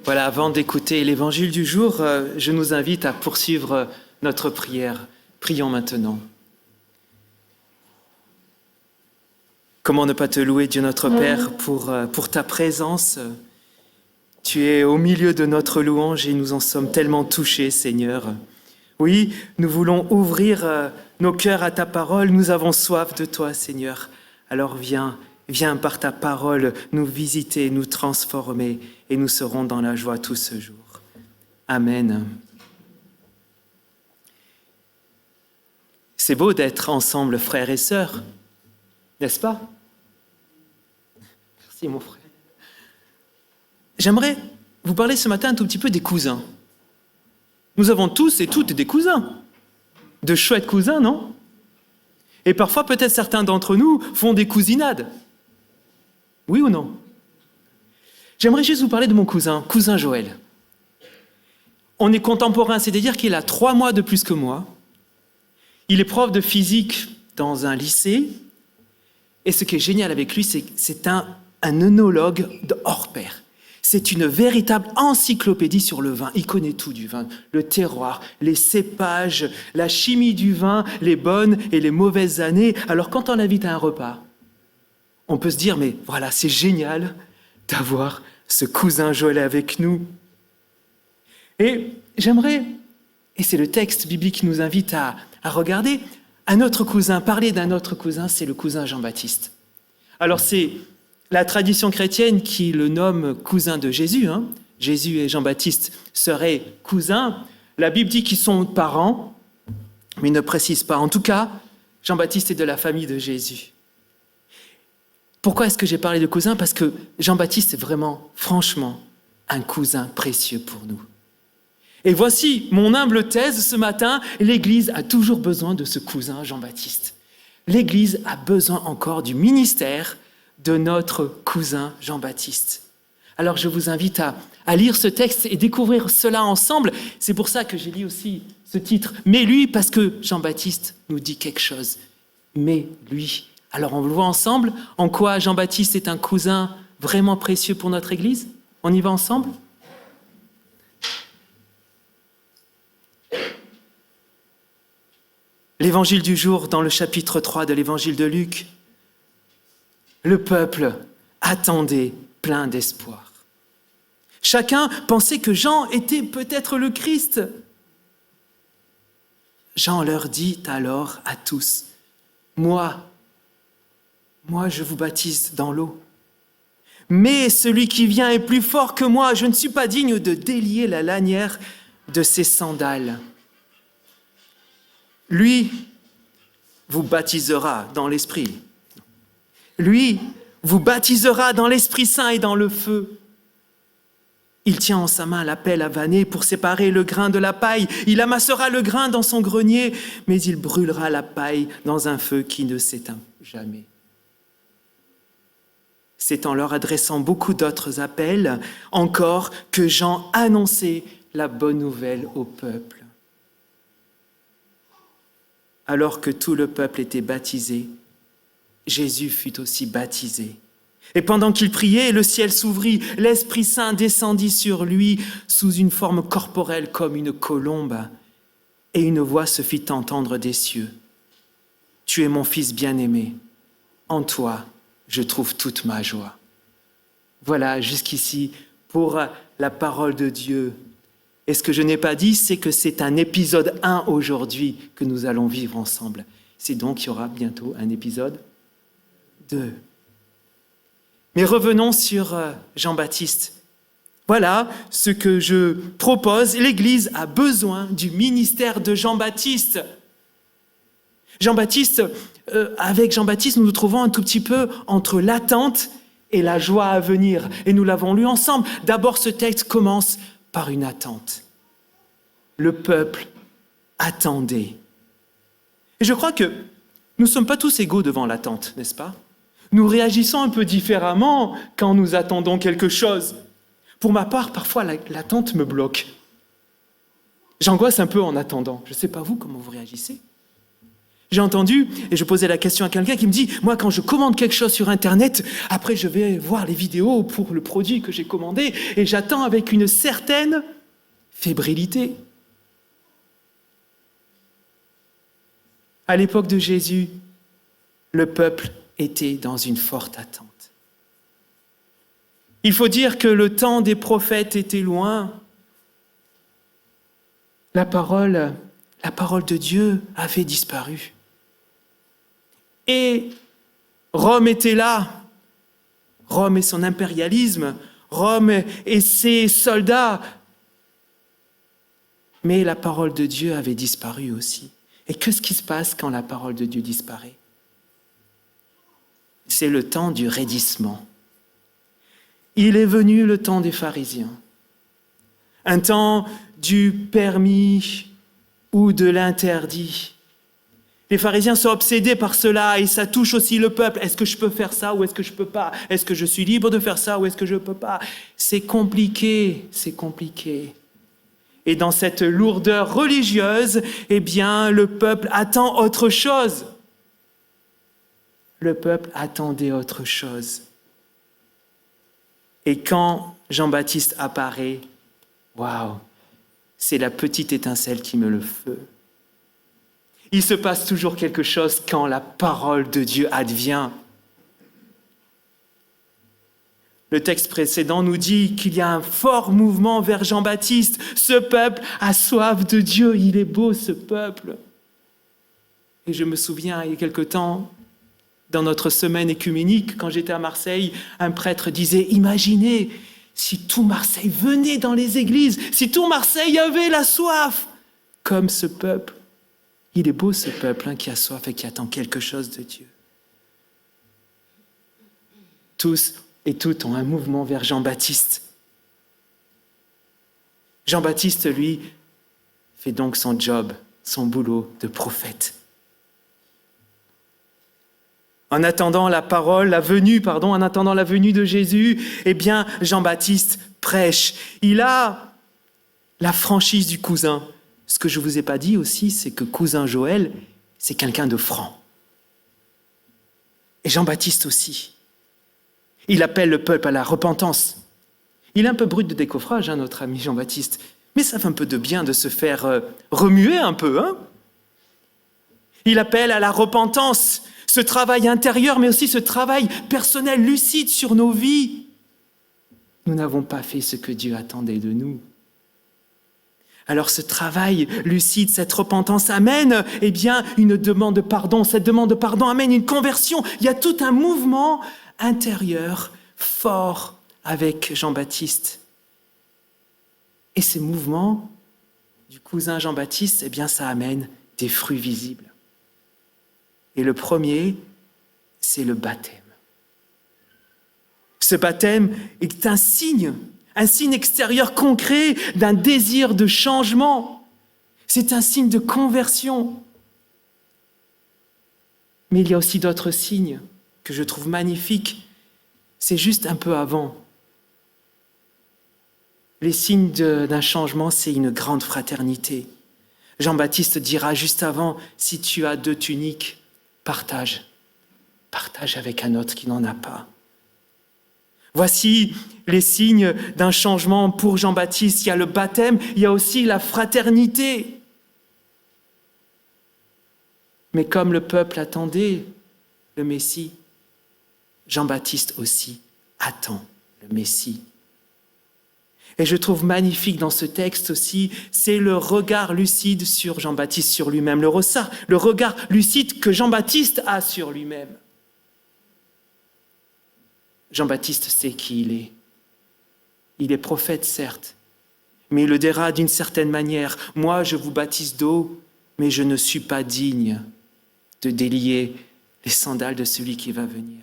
Voilà, avant d'écouter l'évangile du jour, je nous invite à poursuivre notre prière. Prions maintenant. Comment ne pas te louer, Dieu notre Père, pour ta présence. Tu es au milieu de notre louange et nous en sommes tellement touchés, Seigneur. Oui, nous voulons ouvrir nos cœurs à ta parole. Nous avons soif de toi, Seigneur. Alors viens par ta parole nous visiter, nous transformer et nous serons dans la joie tout ce jour. Amen. C'est beau d'être ensemble, frères et sœurs, n'est-ce pas? Merci, mon frère. J'aimerais vous parler ce matin un tout petit peu des cousins. Nous avons tous et toutes des cousins. De chouettes cousins, non? Et parfois, peut-être certains d'entre nous font des cousinades. Oui ou non? J'aimerais juste vous parler de mon cousin Joël. On est contemporains, c'est-à-dire qu'il a 3 mois de plus que moi. Il est prof de physique dans un lycée. Et ce qui est génial avec lui, c'est que c'est un œnologue de hors pair. C'est une véritable encyclopédie sur le vin. Il connaît tout du vin, le terroir, les cépages, la chimie du vin, les bonnes et les mauvaises années. Alors quand on l'invite à un repas, on peut se dire, mais voilà, c'est génial d'avoir ce cousin Joël avec nous. Et j'aimerais, et c'est le texte biblique qui nous invite à regarder, un autre cousin, parler d'un autre cousin, c'est le cousin Jean-Baptiste. Alors c'est la tradition chrétienne qui le nomme cousin de Jésus. Jésus et Jean-Baptiste seraient cousins. La Bible dit qu'ils sont parents, mais ne précise pas. En tout cas, Jean-Baptiste est de la famille de Jésus. Pourquoi est-ce que j'ai parlé de cousin? Parce que Jean-Baptiste est vraiment, franchement, un cousin précieux pour nous. Et voici mon humble thèse ce matin, l'Église a toujours besoin de ce cousin Jean-Baptiste. L'Église a besoin encore du ministère de notre cousin Jean-Baptiste. Alors je vous invite à lire ce texte et découvrir cela ensemble. C'est pour ça que j'ai lu aussi ce titre, « Mais lui », parce que Jean-Baptiste nous dit quelque chose. Mais lui. Alors on le voit ensemble, en quoi Jean-Baptiste est un cousin vraiment précieux pour notre Église? On y va ensemble? L'évangile du jour dans le chapitre 3 de l'évangile de Luc. Le peuple attendait plein d'espoir. Chacun pensait que Jean était peut-être le Christ. Jean leur dit alors à tous, Moi, je vous baptise dans l'eau. Mais celui qui vient est plus fort que moi. Je ne suis pas digne de délier la lanière de ses sandales. Lui vous baptisera dans l'Esprit. Lui vous baptisera dans l'Esprit Saint et dans le feu. Il tient en sa main la pelle à vanner pour séparer le grain de la paille. Il amassera le grain dans son grenier, mais il brûlera la paille dans un feu qui ne s'éteint jamais. C'est en leur adressant beaucoup d'autres appels encore que Jean annonçait la bonne nouvelle au peuple. Alors que tout le peuple était baptisé, Jésus fut aussi baptisé. Et pendant qu'il priait, le ciel s'ouvrit, l'Esprit Saint descendit sur lui sous une forme corporelle comme une colombe, et une voix se fit entendre des cieux. « Tu es mon Fils bien-aimé, en toi je trouve toute ma joie. » Voilà, jusqu'ici, pour la parole de Dieu. Et ce que je n'ai pas dit, c'est que c'est un épisode 1 aujourd'hui que nous allons vivre ensemble. C'est donc qu'il y aura bientôt un épisode 2. Mais revenons sur Jean-Baptiste. Voilà ce que je propose. L'Église a besoin du ministère de Jean-Baptiste. Avec Jean-Baptiste, nous nous trouvons un tout petit peu entre l'attente et la joie à venir. Et nous l'avons lu ensemble. D'abord, ce texte commence par une attente. Le peuple attendait. Et je crois que nous ne sommes pas tous égaux devant l'attente, n'est-ce pas? Nous réagissons un peu différemment quand nous attendons quelque chose. Pour ma part, parfois, l'attente me bloque. J'angoisse un peu en attendant. Je ne sais pas vous, comment vous réagissez? J'ai entendu, et je posais la question à quelqu'un qui me dit, moi quand je commande quelque chose sur Internet, après je vais voir les vidéos pour le produit que j'ai commandé, et j'attends avec une certaine fébrilité. À l'époque de Jésus, le peuple était dans une forte attente. Il faut dire que le temps des prophètes était loin. La parole de Dieu avait disparu. Et Rome était là. Rome et son impérialisme, Rome et ses soldats. Mais la parole de Dieu avait disparu aussi. Et qu'est-ce qui se passe quand la parole de Dieu disparaît? C'est le temps du raidissement. Il est venu le temps des pharisiens. Un temps du permis ou de l'interdit. Les pharisiens sont obsédés par cela et ça touche aussi le peuple. Est-ce que je peux faire ça ou est-ce que je ne peux pas? Est-ce que je suis libre de faire ça ou est-ce que je ne peux pas? C'est compliqué. Et dans cette lourdeur religieuse, eh bien, le peuple attend autre chose. Le peuple attendait autre chose. Et quand Jean-Baptiste apparaît, waouh, c'est la petite étincelle qui met le feu. Il se passe toujours quelque chose quand la parole de Dieu advient. Le texte précédent nous dit qu'il y a un fort mouvement vers Jean-Baptiste. Ce peuple a soif de Dieu, il est beau ce peuple. Et je me souviens, il y a quelque temps, dans notre semaine écuménique, quand j'étais à Marseille, un prêtre disait « Imaginez si tout Marseille venait dans les églises, si tout Marseille avait la soif, comme ce peuple. » Il est beau ce peuple qui a soif et qui attend quelque chose de Dieu. Tous et toutes ont un mouvement vers Jean-Baptiste. Jean-Baptiste, lui, fait donc son job, son boulot de prophète. En attendant la venue de Jésus, eh bien, Jean-Baptiste prêche. Il a la franchise du cousin. Ce que je ne vous ai pas dit aussi, c'est que cousin Joël, c'est quelqu'un de franc. Et Jean-Baptiste aussi. Il appelle le peuple à la repentance. Il est un peu brut de décoffrage, notre ami Jean-Baptiste, mais ça fait un peu de bien de se faire remuer un peu. Il appelle à la repentance. Ce travail intérieur, mais aussi ce travail personnel, lucide sur nos vies. Nous n'avons pas fait ce que Dieu attendait de nous. Alors ce travail lucide, cette repentance amène, eh bien, une demande de pardon. Cette demande de pardon amène une conversion. Il y a tout un mouvement intérieur fort avec Jean-Baptiste. Et ces mouvements du cousin Jean-Baptiste, eh bien, ça amène des fruits visibles. Et le premier, c'est le baptême. Ce baptême est un signe extérieur concret d'un désir de changement. C'est un signe de conversion. Mais il y a aussi d'autres signes que je trouve magnifiques. C'est juste un peu avant. Les signes d'un changement, c'est une grande fraternité. Jean-Baptiste dira juste avant, si tu as 2 tuniques, partage avec un autre qui n'en a pas. Voici les signes d'un changement pour Jean-Baptiste. Il y a le baptême, il y a aussi la fraternité. Mais comme le peuple attendait le Messie, Jean-Baptiste aussi attend le Messie. Et je trouve magnifique dans ce texte aussi, c'est le regard lucide sur Jean-Baptiste, sur lui-même, le regard lucide que Jean-Baptiste a sur lui-même. Jean-Baptiste sait qui il est. Il est prophète, certes, mais il le dira d'une certaine manière. Moi, je vous baptise d'eau, mais je ne suis pas digne de délier les sandales de celui qui va venir.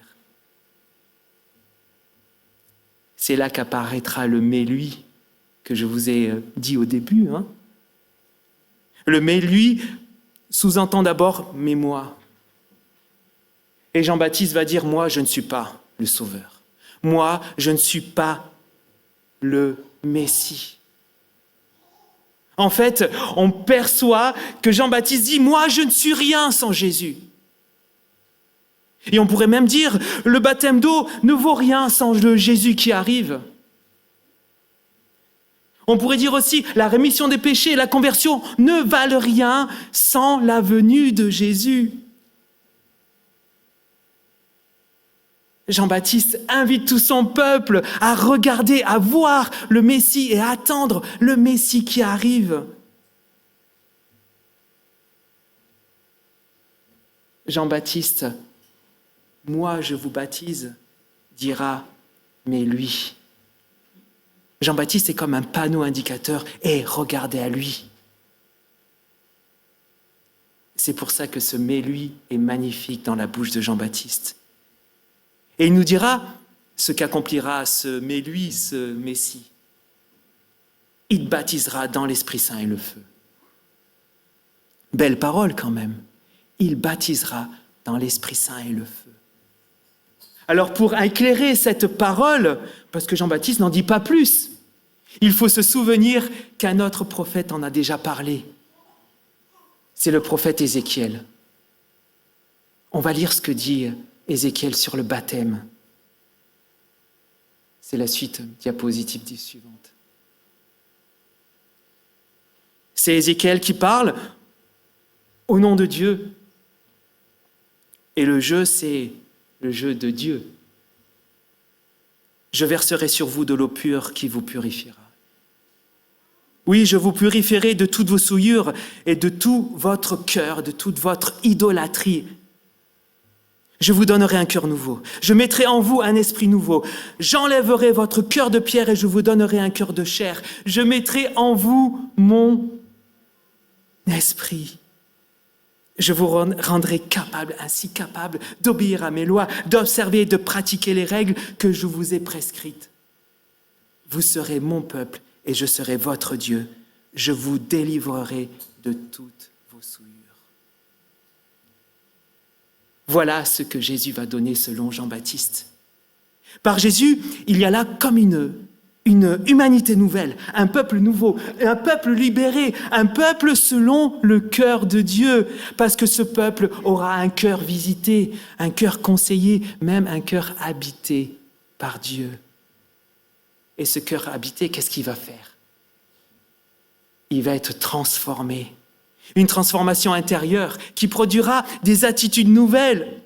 C'est là qu'apparaîtra le « mais lui » que je vous ai dit au début. Le « mais lui » sous-entend d'abord « mais moi ». Et Jean-Baptiste va dire « moi, je ne suis pas le Sauveur. Moi, je ne suis pas le Messie. » En fait, on perçoit que Jean-Baptiste dit « Moi, je ne suis rien sans Jésus ». Et on pourrait même dire « Le baptême d'eau ne vaut rien sans le Jésus qui arrive ». On pourrait dire aussi « La rémission des péchés et la conversion ne valent rien sans la venue de Jésus ». Jean-Baptiste invite tout son peuple à regarder, à voir le Messie et à attendre le Messie qui arrive. Jean-Baptiste, moi je vous baptise, dira, mais lui. Jean-Baptiste est comme un panneau indicateur, et regardez à lui. C'est pour ça que ce mais lui est magnifique dans la bouche de Jean-Baptiste. Et il nous dira ce qu'accomplira ce mais lui, ce Messie. Il baptisera dans l'Esprit Saint et le feu. Belle parole quand même. Il baptisera dans l'Esprit Saint et le feu. Alors pour éclairer cette parole, parce que Jean-Baptiste n'en dit pas plus, il faut se souvenir qu'un autre prophète en a déjà parlé. C'est le prophète Ézéchiel. On va lire ce que dit Ézéchiel sur le baptême. C'est la suite, diapositive suivante. C'est Ézéchiel qui parle au nom de Dieu. Et le jeu, c'est le jeu de Dieu. Je verserai sur vous de l'eau pure qui vous purifiera. Oui, je vous purifierai de toutes vos souillures et de tout votre cœur, de toute votre idolâtrie. Je vous donnerai un cœur nouveau. Je mettrai en vous un esprit nouveau. J'enlèverai votre cœur de pierre et je vous donnerai un cœur de chair. Je mettrai en vous mon esprit. Je vous rendrai capable, ainsi capable d'obéir à mes lois, d'observer et de pratiquer les règles que je vous ai prescrites. Vous serez mon peuple et je serai votre Dieu. Je vous délivrerai de toutes vos souillures. Voilà ce que Jésus va donner selon Jean-Baptiste. Par Jésus, il y a là comme une humanité nouvelle, un peuple nouveau, un peuple libéré, un peuple selon le cœur de Dieu, parce que ce peuple aura un cœur visité, un cœur conseillé, même un cœur habité par Dieu. Et ce cœur habité, qu'est-ce qu'il va faire? Il va être transformé. Une transformation intérieure qui produira des attitudes nouvelles.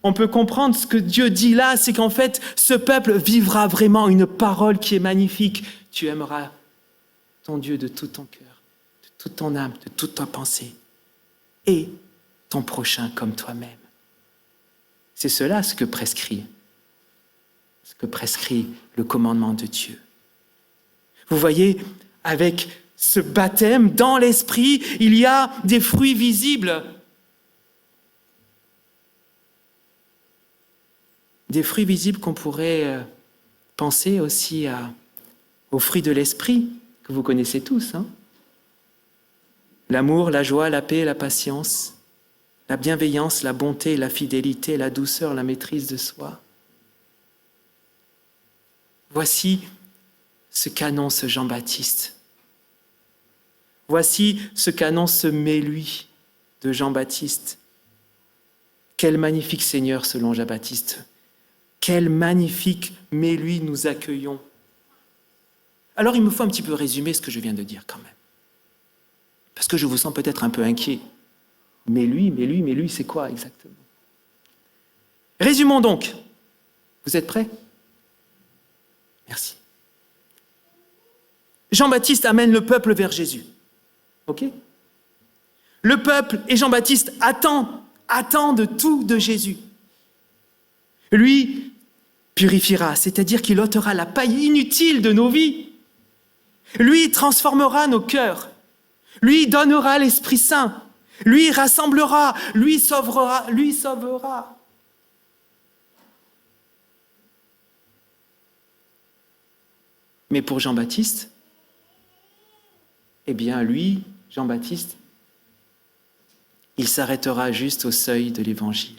On peut comprendre ce que Dieu dit là, c'est qu'en fait, ce peuple vivra vraiment une parole qui est magnifique. Tu aimeras ton Dieu de tout ton cœur, de toute ton âme, de toute ta pensée, et ton prochain comme toi-même. C'est cela ce que prescrit le commandement de Dieu. Vous voyez, avec ce baptême dans l'esprit, il y a des fruits visibles. Des fruits visibles qu'on pourrait penser aussi aux fruits de l'esprit, que vous connaissez tous. L'amour, la joie, la paix, la patience, la bienveillance, la bonté, la fidélité, la douceur, la maîtrise de soi. Voici ce qu'annonce Jean-Baptiste. Voici ce qu'annonce ce mais-lui de Jean-Baptiste. Quel magnifique Seigneur selon Jean-Baptiste. Quel magnifique mais-lui nous accueillons. Alors il me faut un petit peu résumer ce que je viens de dire quand même. Parce que je vous sens peut-être un peu inquiet. Mais lui, c'est quoi exactement? Résumons donc. Vous êtes prêts? Merci. Jean-Baptiste amène le peuple vers Jésus. Ok? Le peuple et Jean-Baptiste attendent tout de Jésus. Lui purifiera, c'est-à-dire qu'il ôtera la paille inutile de nos vies. Lui transformera nos cœurs. Lui donnera l'Esprit Saint. Lui rassemblera, lui sauvera. Mais pour Jean-Baptiste, eh bien lui, Jean-Baptiste, il s'arrêtera juste au seuil de l'Évangile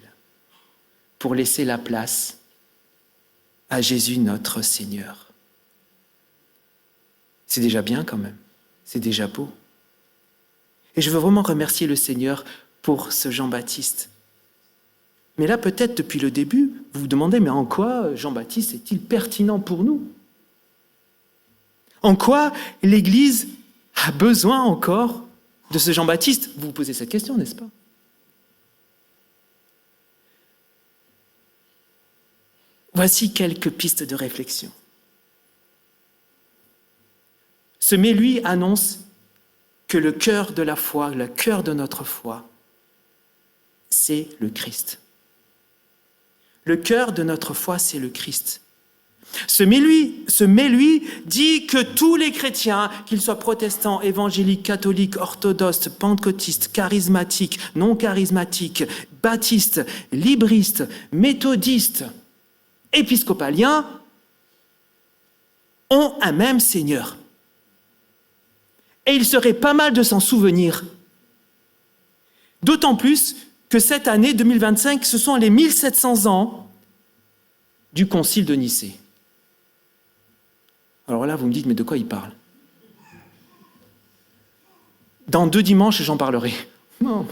pour laisser la place à Jésus notre Seigneur. C'est déjà bien quand même. c'est déjà beau. Et je veux vraiment remercier le Seigneur pour ce Jean-Baptiste. Mais là, peut-être depuis le début, vous vous demandez, mais en quoi Jean-Baptiste est-il pertinent pour nous? En quoi l'Église a besoin encore de ce Jean-Baptiste? Vous vous posez cette question, n'est-ce pas? Voici quelques pistes de réflexion. Ce mais lui annonce que le cœur de la foi, le cœur de notre foi, c'est le Christ. Le cœur de notre foi, c'est le Christ. Ce mais lui dit que tous les chrétiens, qu'ils soient protestants, évangéliques, catholiques, orthodoxes, pentecôtistes, charismatiques, non charismatiques, baptistes, libristes, méthodistes, épiscopaliens, ont un même Seigneur. Et il serait pas mal de s'en souvenir. D'autant plus que cette année 2025, ce sont les 1700 ans du Concile de Nicée. Alors là, vous me dites, mais de quoi il parle? Dans 2 dimanches, j'en parlerai. Non.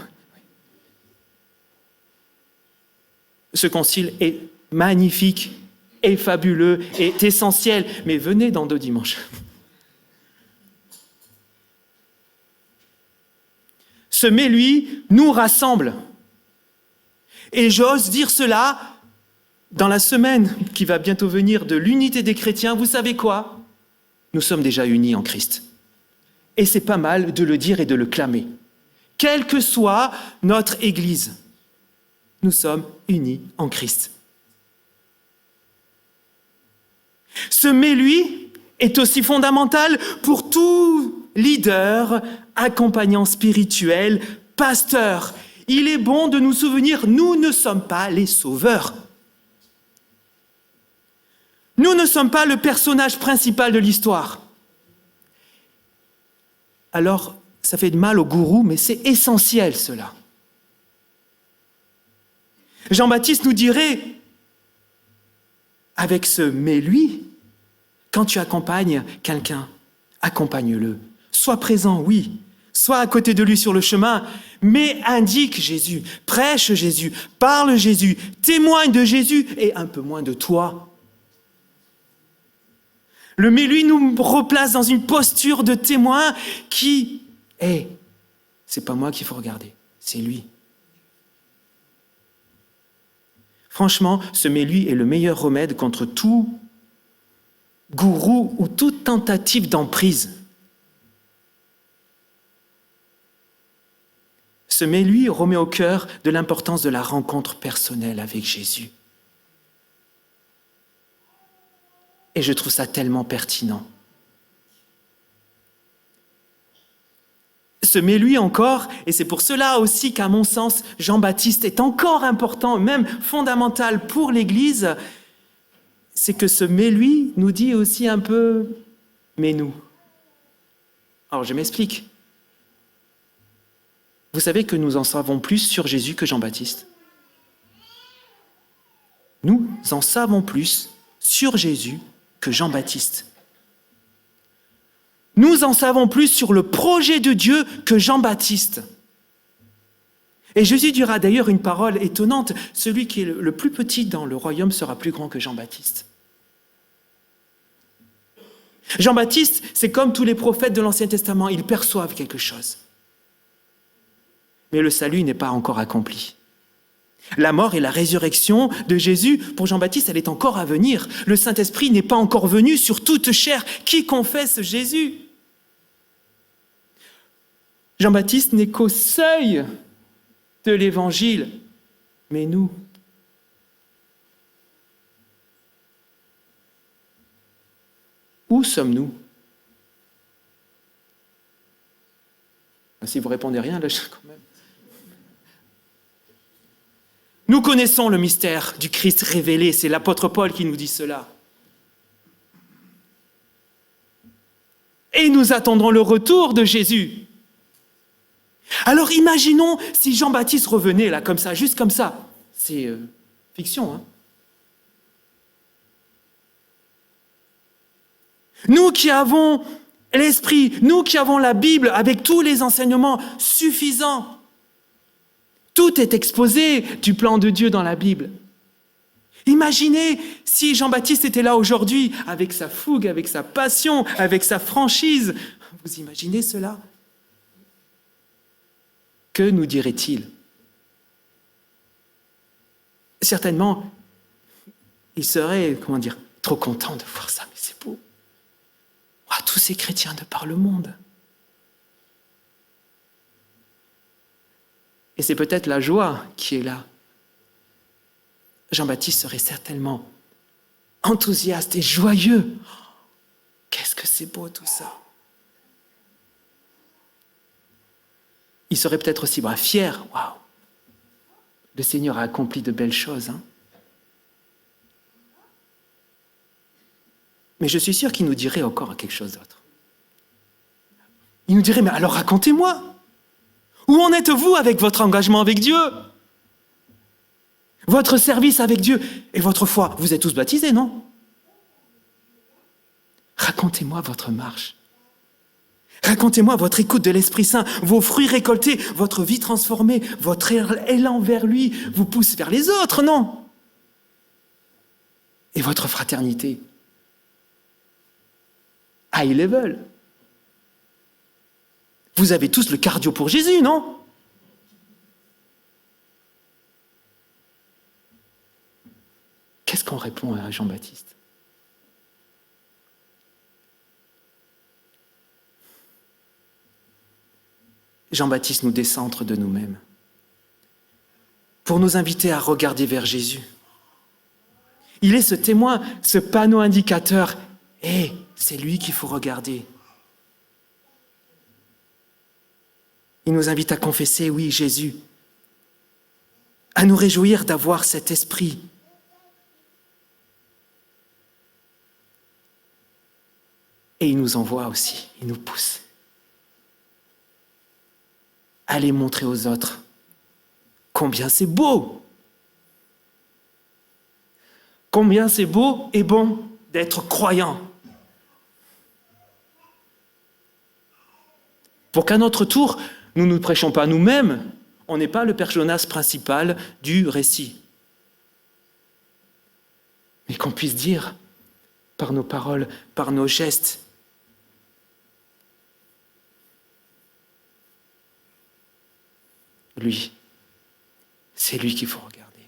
Ce concile est magnifique, est fabuleux, est essentiel, mais venez dans 2 dimanches. Ce mais lui nous rassemble. Et j'ose dire cela dans la semaine qui va bientôt venir de l'unité des chrétiens. Vous savez quoi? Nous sommes déjà unis en Christ. Et c'est pas mal de le dire et de le clamer. Quelle que soit notre Église, nous sommes unis en Christ. Ce mais lui est aussi fondamental pour tout leader, accompagnant spirituel, pasteur. Il est bon de nous souvenir, nous ne sommes pas les sauveurs. Nous ne sommes pas le personnage principal de l'histoire. Alors, ça fait de mal au gourou, mais c'est essentiel cela. Jean-Baptiste nous dirait, avec ce « mais lui », quand tu accompagnes quelqu'un, accompagne-le. Sois présent, oui. Sois à côté de lui sur le chemin, mais indique Jésus, prêche Jésus, parle Jésus, témoigne de Jésus et un peu moins de toi. Le mais lui nous replace dans une posture de témoin qui est, c'est pas moi qu'il faut regarder, c'est lui. Franchement, ce mais lui est le meilleur remède contre tout gourou ou toute tentative d'emprise. Ce mais lui remet au cœur de l'importance de la rencontre personnelle avec Jésus. Et je trouve ça tellement pertinent. Ce mais lui encore, et c'est pour cela aussi qu'à mon sens, Jean-Baptiste est encore important, même fondamental pour l'Église, c'est que ce mais lui nous dit aussi un peu « mais nous ». Alors je m'explique. Vous savez que nous en savons plus sur Jésus que Jean-Baptiste. Nous en savons plus sur Jésus que Jean-Baptiste. Nous en savons plus sur le projet de Dieu que Jean-Baptiste. Et Jésus dira d'ailleurs une parole étonnante, celui qui est le plus petit dans le royaume sera plus grand que Jean-Baptiste. Jean-Baptiste, c'est comme tous les prophètes de l'Ancien Testament, ils perçoivent quelque chose. Mais le salut n'est pas encore accompli. La mort et la résurrection de Jésus, pour Jean-Baptiste, elle est encore à venir. Le Saint-Esprit n'est pas encore venu sur toute chair qui confesse Jésus. Jean-Baptiste n'est qu'au seuil de l'Évangile, mais nous, où sommes-nous? Si vous répondez rien, là, quand même. Nous connaissons le mystère du Christ révélé, c'est l'apôtre Paul qui nous dit cela. Et nous attendrons le retour de Jésus. Alors imaginons si Jean-Baptiste revenait là, comme ça, juste comme ça. C'est fiction, hein? Nous qui avons L'Esprit, nous qui avons la Bible avec tous les enseignements suffisants. Tout est exposé du plan de Dieu dans la Bible. Imaginez si Jean-Baptiste était là aujourd'hui avec sa fougue, avec sa passion, avec sa franchise. Vous imaginez cela? Que nous dirait-il? Certainement, il serait, trop content de voir ça, mais c'est beau. Tous ces chrétiens de par le monde. Et c'est peut-être la joie qui est là. Jean-Baptiste serait certainement enthousiaste et joyeux. Qu'est-ce que c'est beau tout ça! Il serait peut-être aussi fier. Waouh! Le Seigneur a accompli de belles choses. Mais je suis sûr qu'il nous dirait encore quelque chose d'autre. Il nous dirait, mais alors racontez-moi, où en êtes-vous avec votre engagement avec Dieu? Votre service avec Dieu et votre foi, vous êtes tous baptisés, non? Racontez-moi votre marche. Racontez-moi votre écoute de l'Esprit Saint, vos fruits récoltés, votre vie transformée, votre élan vers lui vous pousse vers les autres, non? Et votre fraternité. High level. Vous avez tous le cardio pour Jésus, non? Qu'est-ce qu'on répond à Jean-Baptiste? Jean-Baptiste nous décentre de nous-mêmes pour nous inviter à regarder vers Jésus. Il est ce témoin, ce panneau indicateur. Et c'est lui qu'il faut regarder. Il nous invite à confesser, oui, Jésus, à nous réjouir d'avoir cet esprit. Et il nous envoie aussi, il nous pousse. Allez montrer aux autres combien c'est beau. Combien c'est beau et bon d'être croyant. Pour qu'à notre tour, nous ne prêchons pas nous-mêmes, on n'est pas le personnage principal du récit. Mais qu'on puisse dire, par nos paroles, par nos gestes, lui, c'est lui qu'il faut regarder.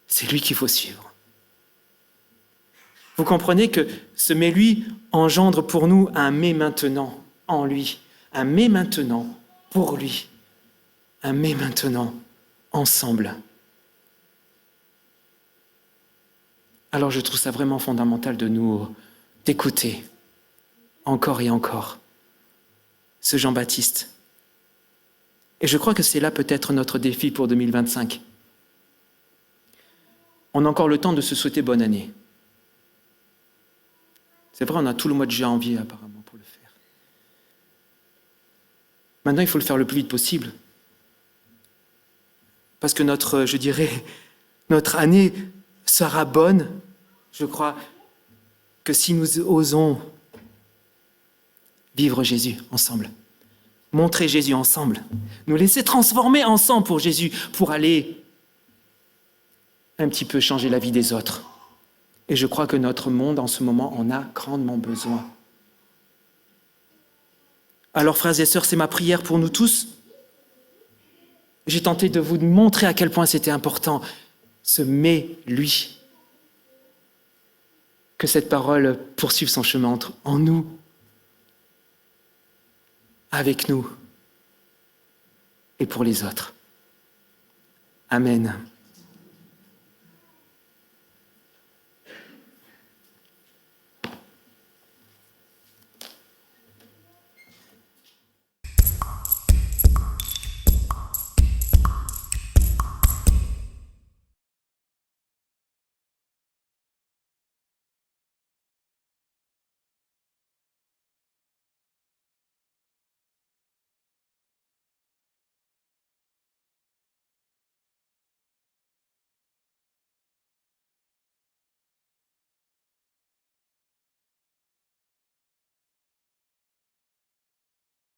C'est lui qu'il faut suivre. Vous comprenez que ce « mais lui » engendre pour nous un « mais maintenant » en lui, un « mais maintenant » pour lui, un « mais maintenant » ensemble. Alors je trouve ça vraiment fondamental d'écouter encore et encore ce Jean-Baptiste. Et je crois que c'est là peut-être notre défi pour 2025. On a encore le temps de se souhaiter bonne année. C'est vrai, on a tout le mois de janvier apparemment pour le faire. Maintenant, il faut le faire le plus vite possible. Parce que notre année sera bonne, je crois, que si nous osons vivre Jésus ensemble. Montrer Jésus ensemble, nous laisser transformer ensemble pour Jésus, pour aller un petit peu changer la vie des autres. Et je crois que notre monde en ce moment en a grandement besoin. Alors frères et sœurs, c'est ma prière pour nous tous. J'ai tenté de vous montrer à quel point c'était important, ce « mais lui ». Que cette parole poursuive son chemin en nous, avec nous et pour les autres. Amen.